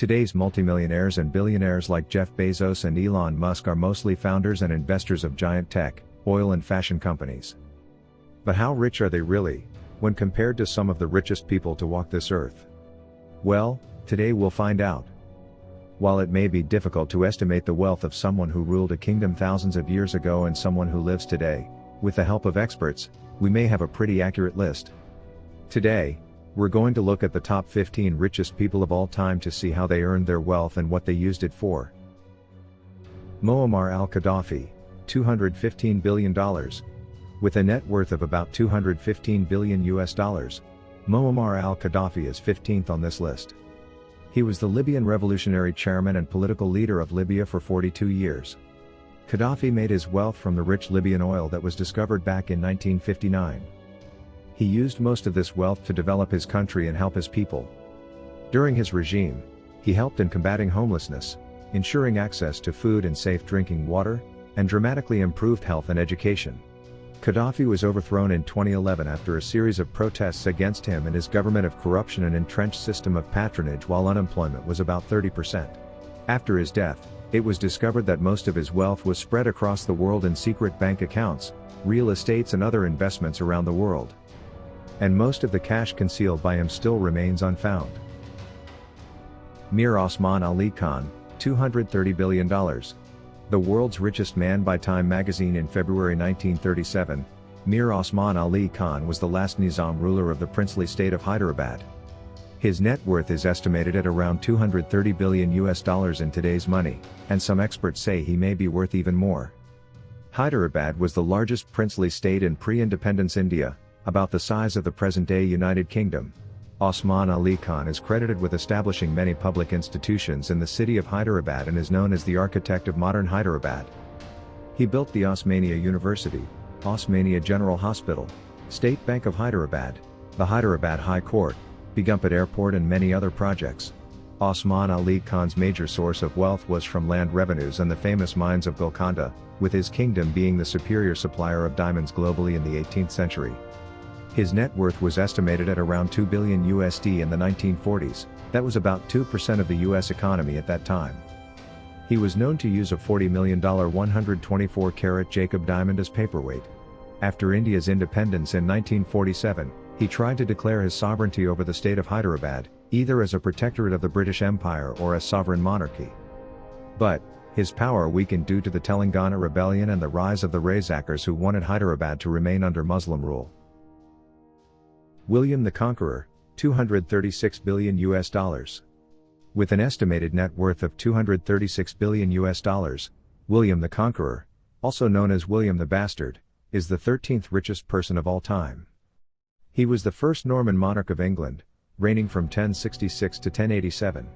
Today's multimillionaires and billionaires like Jeff Bezos and Elon Musk are mostly founders and investors of giant tech, oil and fashion companies. But how rich are they really, when compared to some of the richest people to walk this earth? Well, today we'll find out. While it may be difficult to estimate the wealth of someone who ruled a kingdom thousands of years ago and someone who lives today, with the help of experts, we may have a pretty accurate list. Today, we're going to look at the top 15 richest people of all time to see how they earned their wealth and what they used it for. Muammar al-Gaddafi, $215 billion. With a net worth of about $215 billion US, Muammar al-Gaddafi is 15th on this list. He was the Libyan revolutionary chairman and political leader of Libya for 42 years. Gaddafi made his wealth from the rich Libyan oil that was discovered back in 1959. He used most of this wealth to develop his country and help his people. During his regime, he helped in combating homelessness, ensuring access to food and safe drinking water, and dramatically improved health and education. Gaddafi was overthrown in 2011 after a series of protests against him and his government of corruption and entrenched system of patronage while unemployment was about 30%. After his death, it was discovered that most of his wealth was spread across the world in secret bank accounts, real estates and other investments around the world. And most of the cash concealed by him still remains unfound. Mir Osman Ali Khan, $230 billion. The world's richest man by Time magazine in February 1937, Mir Osman Ali Khan was the last Nizam ruler of the princely state of Hyderabad. His net worth is estimated at around $230 billion US in today's money, and some experts say he may be worth even more. Hyderabad was the largest princely state in pre-independence India, about the size of the present-day United Kingdom. Osman Ali Khan is credited with establishing many public institutions in the city of Hyderabad and is known as the architect of modern Hyderabad. He built the Osmania University, Osmania General Hospital, State Bank of Hyderabad, the Hyderabad High Court, Begumpet Airport and many other projects. Osman Ali Khan's major source of wealth was from land revenues and the famous mines of Golconda, with his kingdom being the superior supplier of diamonds globally in the 18th century. His net worth was estimated at around $2 billion USD in the 1940s, that was about 2% of the US economy at that time. He was known to use a $40 million 124-carat Jacob diamond as paperweight. After India's independence in 1947, he tried to declare his sovereignty over the state of Hyderabad, either as a protectorate of the British Empire or as sovereign monarchy. But, his power weakened due to the Telangana rebellion and the rise of the Razakars who wanted Hyderabad to remain under Muslim rule. William the Conqueror, $236 billion US. With an estimated net worth of $236 billion US, William the Conqueror, also known as William the Bastard, is the 13th richest person of all time. He was the first Norman monarch of England, reigning from 1066 to 1087.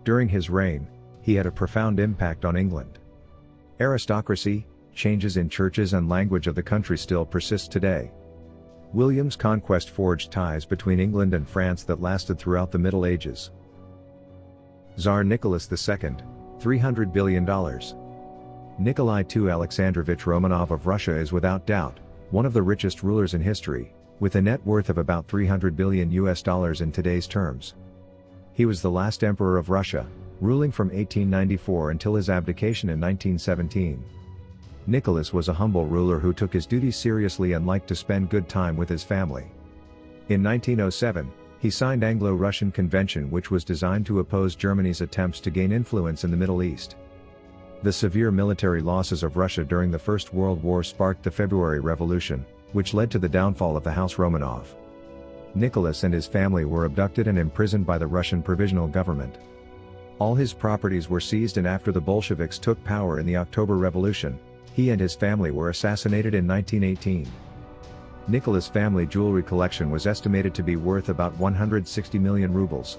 During his reign, he had a profound impact on England. Aristocracy, changes in churches and language of the country still persist today. William's conquest forged ties between England and France that lasted throughout the Middle Ages. Tsar Nicholas II, $300 billion. Nikolai II Alexandrovich Romanov of Russia is without doubt one of the richest rulers in history, with a net worth of about $300 billion US in today's terms. He was the last emperor of Russia, ruling from 1894 until his abdication in 1917. Nicholas was a humble ruler who took his duties seriously and liked to spend good time with his family. In 1907, he signed Anglo-Russian Convention, which was designed to oppose Germany's attempts to gain influence in the Middle East. The severe military losses of Russia during the First World War sparked the February Revolution, which led to the downfall of the House Romanov. Nicholas and his family were abducted and imprisoned by the Russian Provisional Government. All his properties were seized, and after the Bolsheviks took power in the October Revolution, he and his family were assassinated in 1918. Nicholas' family jewelry collection was estimated to be worth about 160 million rubles.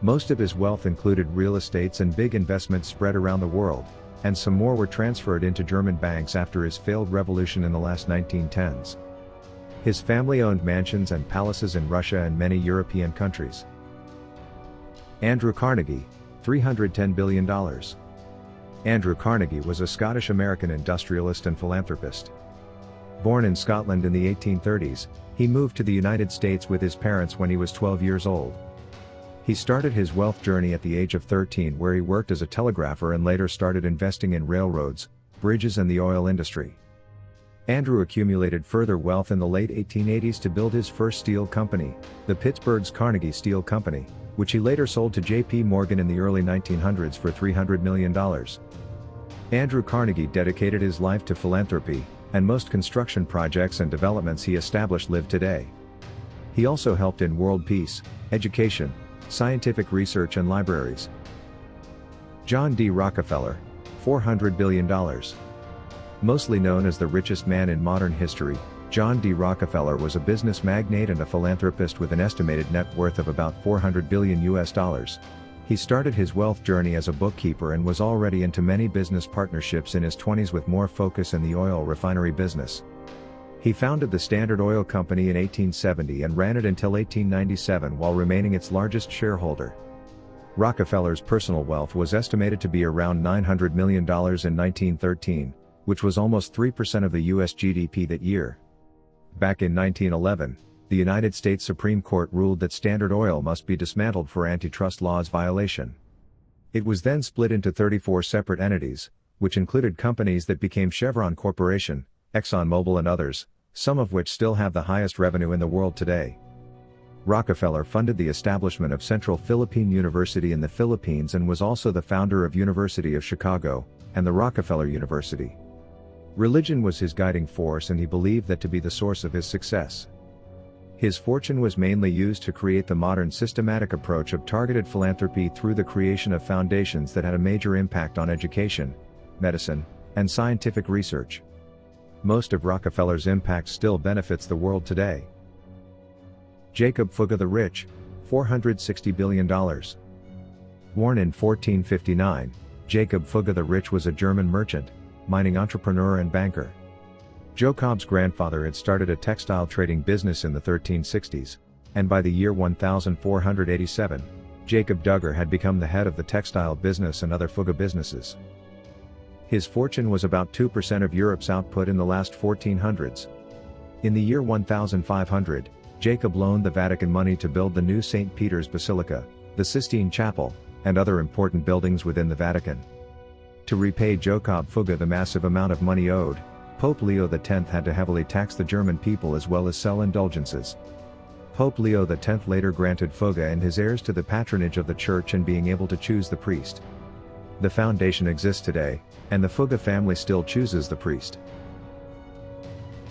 Most of his wealth included real estates and big investments spread around the world, and some more were transferred into German banks after his failed revolution in the last 1910s. His family owned mansions and palaces in Russia and many European countries. Andrew Carnegie, $310 billion. Andrew Carnegie was a Scottish-American industrialist and philanthropist. Born in Scotland in the 1830s, he moved to the United States with his parents when he was 12 years old. He started his wealth journey at the age of 13, where he worked as a telegrapher and later started investing in railroads, bridges and the oil industry. Andrew accumulated further wealth in the late 1880s to build his first steel company, the Pittsburgh's Carnegie Steel Company, which he later sold to J.P. Morgan in the early 1900s for $300 million. Andrew Carnegie dedicated his life to philanthropy, and most construction projects and developments he established live today. He also helped in world peace, education, scientific research and libraries. John D. Rockefeller, $400 billion. Mostly known as the richest man in modern history, John D. Rockefeller was a business magnate and a philanthropist with an estimated net worth of about $400 billion. He started his wealth journey as a bookkeeper and was already into many business partnerships in his 20s with more focus in the oil refinery business. He founded the Standard Oil Company in 1870 and ran it until 1897 while remaining its largest shareholder. Rockefeller's personal wealth was estimated to be around $900 million in 1913, which was almost 3% of the U.S. GDP that year. Back in 1911, the United States Supreme Court ruled that Standard Oil must be dismantled for antitrust laws violation. It was then split into 34 separate entities, which included companies that became Chevron Corporation, ExxonMobil and others, some of which still have the highest revenue in the world today. Rockefeller funded the establishment of Central Philippine University in the Philippines and was also the founder of University of Chicago, and the Rockefeller University. Religion was his guiding force and he believed that to be the source of his success. His fortune was mainly used to create the modern systematic approach of targeted philanthropy through the creation of foundations that had a major impact on education, medicine, and scientific research. Most of Rockefeller's impact still benefits the world today. Jacob Fugger the Rich, $460 billion. Born in 1459, Jacob Fugger the Rich was a German merchant, mining entrepreneur and banker. Jacob's grandfather had started a textile trading business in the 1360s, and by the year 1487, Jacob Duggar had become the head of the textile business and other Fugger businesses. His fortune was about 2% of Europe's output in the last 1400s. In the year 1500, Jacob loaned the Vatican money to build the new St. Peter's Basilica, the Sistine Chapel, and other important buildings within the Vatican. To repay Jacob Fugger the massive amount of money owed, Pope Leo X had to heavily tax the German people as well as sell indulgences. Pope Leo X later granted Fugger and his heirs to the patronage of the church and being able to choose the priest. The foundation exists today, and the Fugger family still chooses the priest.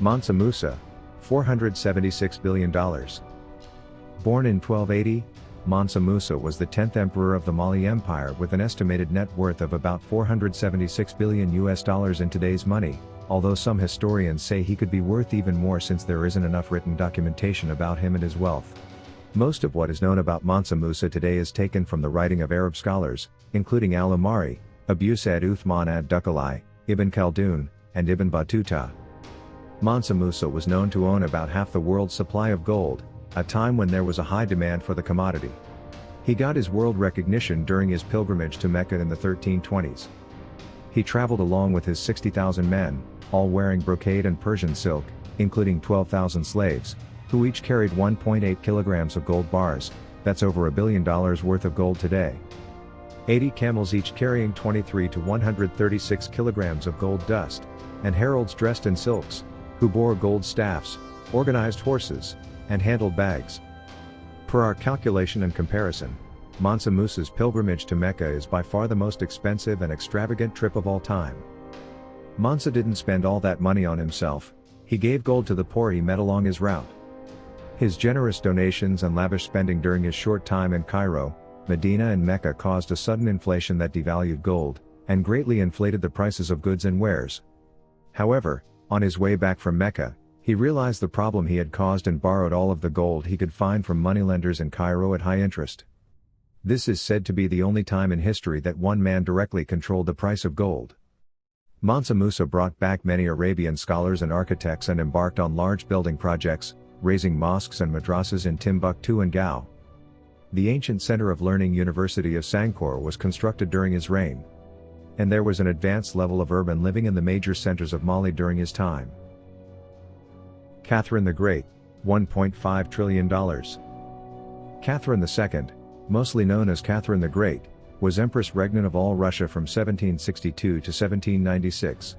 Mansa Musa, $476 billion. Born in 1280, Mansa Musa was the 10th emperor of the Mali Empire with an estimated net worth of about $476 billion in today's money, although some historians say he could be worth even more since there isn't enough written documentation about him and his wealth. Most of what is known about Mansa Musa today is taken from the writing of Arab scholars, including Al-Umari, Abu Sa'd Uthman ad-Dukalai, Ibn Khaldun, and Ibn Battuta. Mansa Musa was known to own about half the world's supply of gold, a time when there was a high demand for the commodity. He got his world recognition during his pilgrimage to Mecca in the 1320s. He traveled along with his 60,000 men, all wearing brocade and Persian silk, including 12,000 slaves, who each carried 1.8 kilograms of gold bars, that's over $1 billion worth of gold today. 80 camels each carrying 23 to 136 kilograms of gold dust, and heralds dressed in silks, who bore gold staffs, organized horses, and handled bags. Per our calculation and comparison, Mansa Musa's pilgrimage to Mecca is by far the most expensive and extravagant trip of all time. Mansa didn't spend all that money on himself, he gave gold to the poor he met along his route. His generous donations and lavish spending during his short time in Cairo, Medina and Mecca caused a sudden inflation that devalued gold, and greatly inflated the prices of goods and wares. However, on his way back from Mecca, he realized the problem he had caused and borrowed all of the gold he could find from moneylenders in Cairo at high interest. This is said to be the only time in history that one man directly controlled the price of gold. Mansa Musa brought back many Arabian scholars and architects and embarked on large building projects, raising mosques and madrasas in Timbuktu and Gao. The ancient center of learning University of Sankore was constructed during his reign. And there was an advanced level of urban living in the major centers of Mali during his time. Catherine the Great, $1.5 trillion. Catherine II, mostly known as Catherine the Great, was Empress Regnant of all Russia from 1762 to 1796.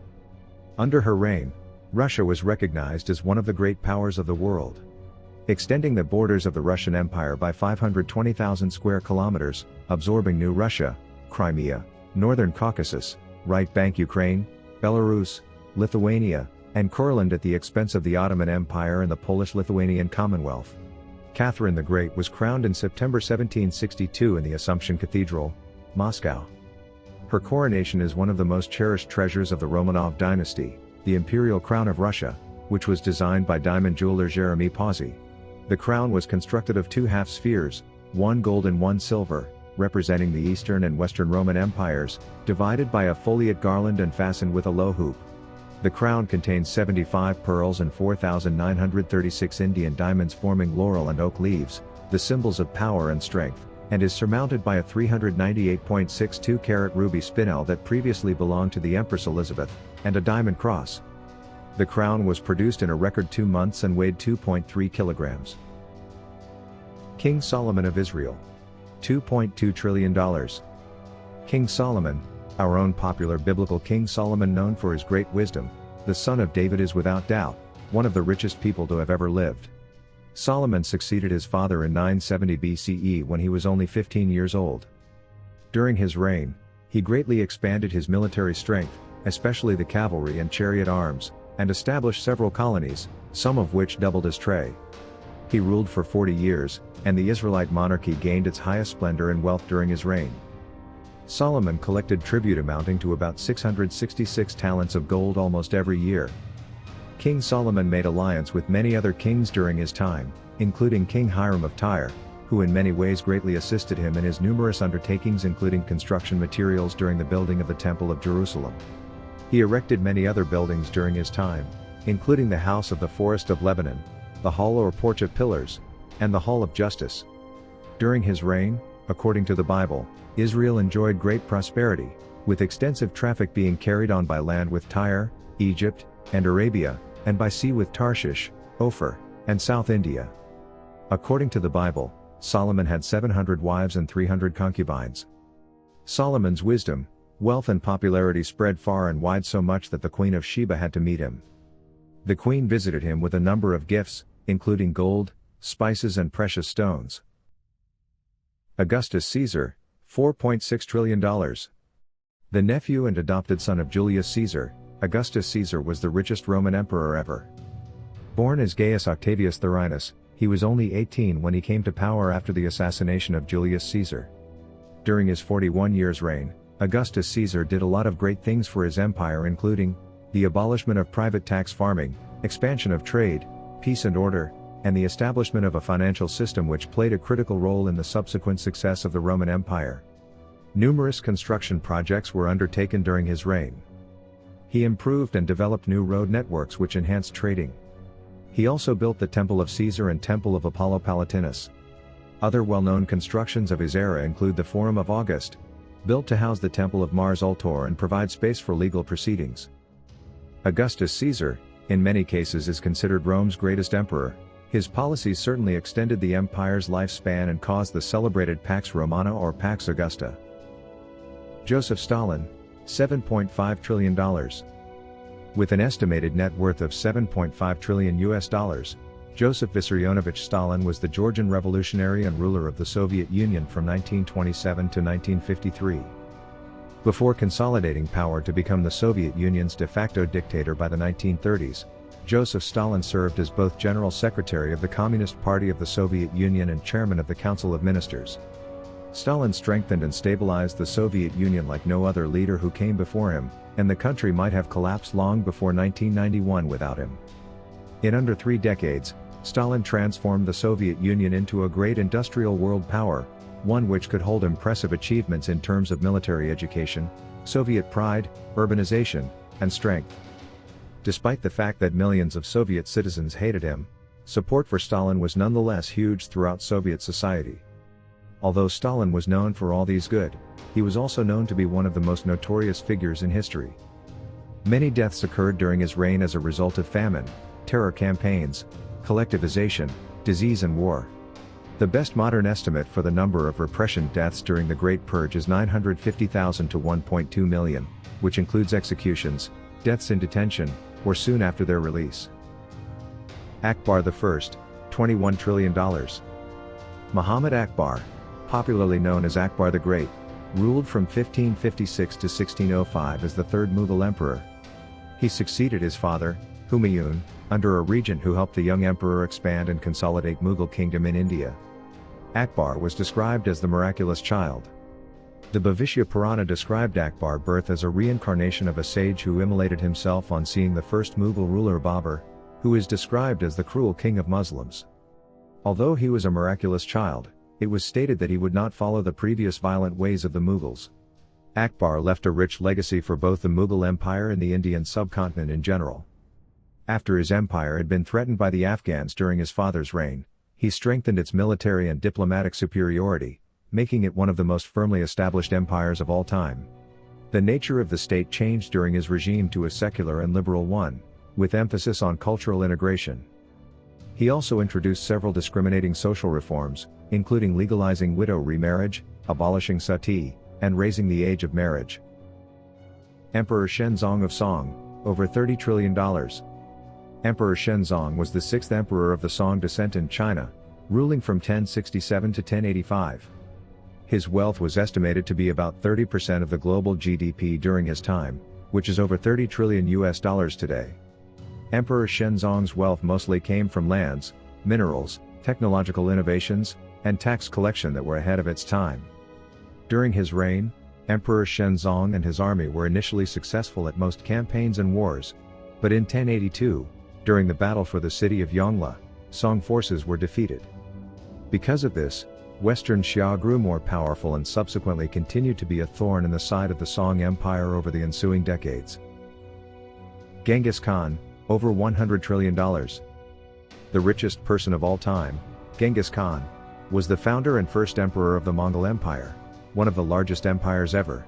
Under her reign, Russia was recognized as one of the great powers of the world. Extending the borders of the Russian Empire by 520,000 square kilometers, absorbing New Russia, Crimea, Northern Caucasus, right bank Ukraine, Belarus, Lithuania, and Courland at the expense of the Ottoman Empire and the Polish-Lithuanian Commonwealth. Catherine the Great was crowned in September 1762 in the Assumption Cathedral, Moscow. Her coronation is one of the most cherished treasures of the Romanov dynasty, the imperial crown of Russia, which was designed by diamond jeweler Jeremy Pawsey. The crown was constructed of two half-spheres, one gold and one silver, representing the Eastern and Western Roman empires, divided by a foliate garland and fastened with a low hoop. The crown contains 75 pearls and 4,936 Indian diamonds forming laurel and oak leaves, the symbols of power and strength, and is surmounted by a 398.62-carat ruby spinel that previously belonged to the Empress Elizabeth, and a diamond cross. The crown was produced in a record 2 months and weighed 2.3 kilograms. King Solomon of Israel. $2.2 trillion. King Solomon, our own popular biblical King Solomon, known for his great wisdom, the son of David, is without doubt one of the richest people to have ever lived. Solomon succeeded his father in 970 BCE when he was only 15 years old. During his reign, he greatly expanded his military strength, especially the cavalry and chariot arms, and established several colonies, some of which doubled as trade. He ruled for 40 years, and the Israelite monarchy gained its highest splendor and wealth during his reign. Solomon collected tribute amounting to about 666 talents of gold almost every year. King Solomon made alliance with many other kings during his time, including King Hiram of Tyre, who in many ways greatly assisted him in his numerous undertakings, including construction materials during the building of the Temple of Jerusalem. He erected many other buildings during his time, including the House of the Forest of Lebanon, the Hall or Porch of Pillars, and the Hall of Justice. During his reign, according to the Bible, Israel enjoyed great prosperity, with extensive traffic being carried on by land with Tyre, Egypt, and Arabia, and by sea with Tarshish, Ophir, and South India. According to the Bible, Solomon had 700 wives and 300 concubines. Solomon's wisdom, wealth and popularity spread far and wide, so much that the Queen of Sheba had to meet him. The queen visited him with a number of gifts, including gold, spices and precious stones. Augustus Caesar, $4.6 trillion. The nephew and adopted son of Julius Caesar, Augustus Caesar was the richest Roman emperor ever. Born as Gaius Octavius Thurinus, he was only 18 when he came to power after the assassination of Julius Caesar. During his 41 years reign, Augustus Caesar did a lot of great things for his empire, including the abolishment of private tax farming, expansion of trade, peace and order, and the establishment of a financial system which played a critical role in the subsequent success of the Roman Empire. Numerous construction projects were undertaken during his reign. He improved and developed new road networks which enhanced trading. He also built the Temple of Caesar and Temple of Apollo Palatinus. Other well-known constructions of his era include the Forum of August, built to house the Temple of Mars Ultor and provide space for legal proceedings. Augustus Caesar, in many cases, is considered Rome's greatest emperor. His policies certainly extended the empire's lifespan and caused the celebrated Pax Romana or Pax Augusta. Joseph Stalin, $7.5 trillion. With an estimated net worth of $7.5 trillion, Joseph Vissarionovich Stalin was the Georgian revolutionary and ruler of the Soviet Union from 1927 to 1953. Before consolidating power to become the Soviet Union's de facto dictator by the 1930s, Joseph Stalin served as both General Secretary of the Communist Party of the Soviet Union and Chairman of the Council of Ministers. Stalin strengthened and stabilized the Soviet Union like no other leader who came before him, and the country might have collapsed long before 1991 without him. In under 3 decades, Stalin transformed the Soviet Union into a great industrial world power, one which could hold impressive achievements in terms of military education, Soviet pride, urbanization, and strength. Despite the fact that millions of Soviet citizens hated him, support for Stalin was nonetheless huge throughout Soviet society. Although Stalin was known for all these good, he was also known to be one of the most notorious figures in history. Many deaths occurred during his reign as a result of famine, terror campaigns, collectivization, disease and war. The best modern estimate for the number of repression deaths during the Great Purge is 950,000 to 1.2 million, which includes executions, deaths in detention, or soon after their release. Akbar I, $21 trillion. Muhammad Akbar, popularly known as Akbar the Great, ruled from 1556 to 1605 as the third Mughal emperor. He succeeded his father, Humayun, under a regent who helped the young emperor expand and consolidate Mughal kingdom in India. Akbar was described as the miraculous child. The Bhavishya Purana described Akbar's birth as a reincarnation of a sage who immolated himself on seeing the first Mughal ruler Babur, who is described as the cruel king of Muslims. Although he was a miraculous child, it was stated that he would not follow the previous violent ways of the Mughals. Akbar left a rich legacy for both the Mughal Empire and the Indian subcontinent in general. After his empire had been threatened by the Afghans during his father's reign, he strengthened its military and diplomatic superiority, making it one of the most firmly established empires of all time. The nature of the state changed during his regime to a secular and liberal one, with emphasis on cultural integration. He also introduced several discriminating social reforms, including legalizing widow remarriage, abolishing sati, and raising the age of marriage. Emperor Shenzong of Song, over $30 trillion. Emperor Shenzong was the sixth emperor of the Song descent in China, ruling from 1067 to 1085. His wealth was estimated to be about 30% of the global GDP during his time, which is over $30 trillion today. Emperor Shenzong's wealth mostly came from lands, minerals, technological innovations, and tax collection that were ahead of its time. During his reign, Emperor Shenzong and his army were initially successful at most campaigns and wars, but in 1082, during the battle for the city of Yongla, Song forces were defeated. Because of this, Western Xia grew more powerful and subsequently continued to be a thorn in the side of the Song Empire over the ensuing decades. Genghis Khan, over $100 trillion. The richest person of all time, Genghis Khan, was the founder and first emperor of the Mongol Empire, one of the largest empires ever.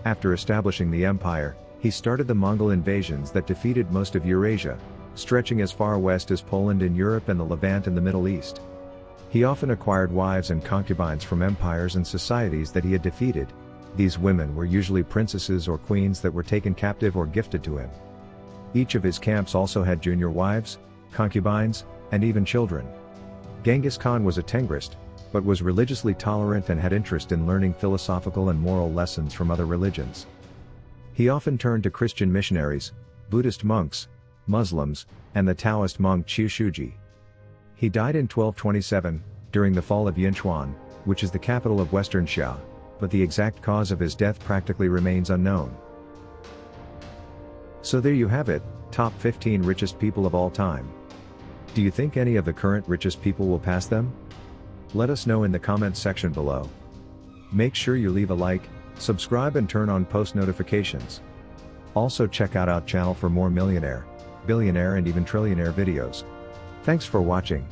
After establishing the empire, he started the Mongol invasions that defeated most of Eurasia, stretching as far west as Poland in Europe and the Levant in the Middle East. He often acquired wives and concubines from empires and societies that he had defeated. These women were usually princesses or queens that were taken captive or gifted to him. Each of his camps also had junior wives, concubines, and even children. Genghis Khan was a Tengrist, but was religiously tolerant and had interest in learning philosophical and moral lessons from other religions. He often turned to Christian missionaries, Buddhist monks, Muslims, and the Taoist monk Qiu Shuji. He died in 1227, during the fall of Yinchuan, which is the capital of Western Xia, but the exact cause of his death practically remains unknown. So there you have it, top 15 richest people of all time. Do you think any of the current richest people will pass them? Let us know in the comments section below. Make sure you leave a like, subscribe and turn on post notifications. Also check out our channel for more millionaire, billionaire and even trillionaire videos. Thanks for watching.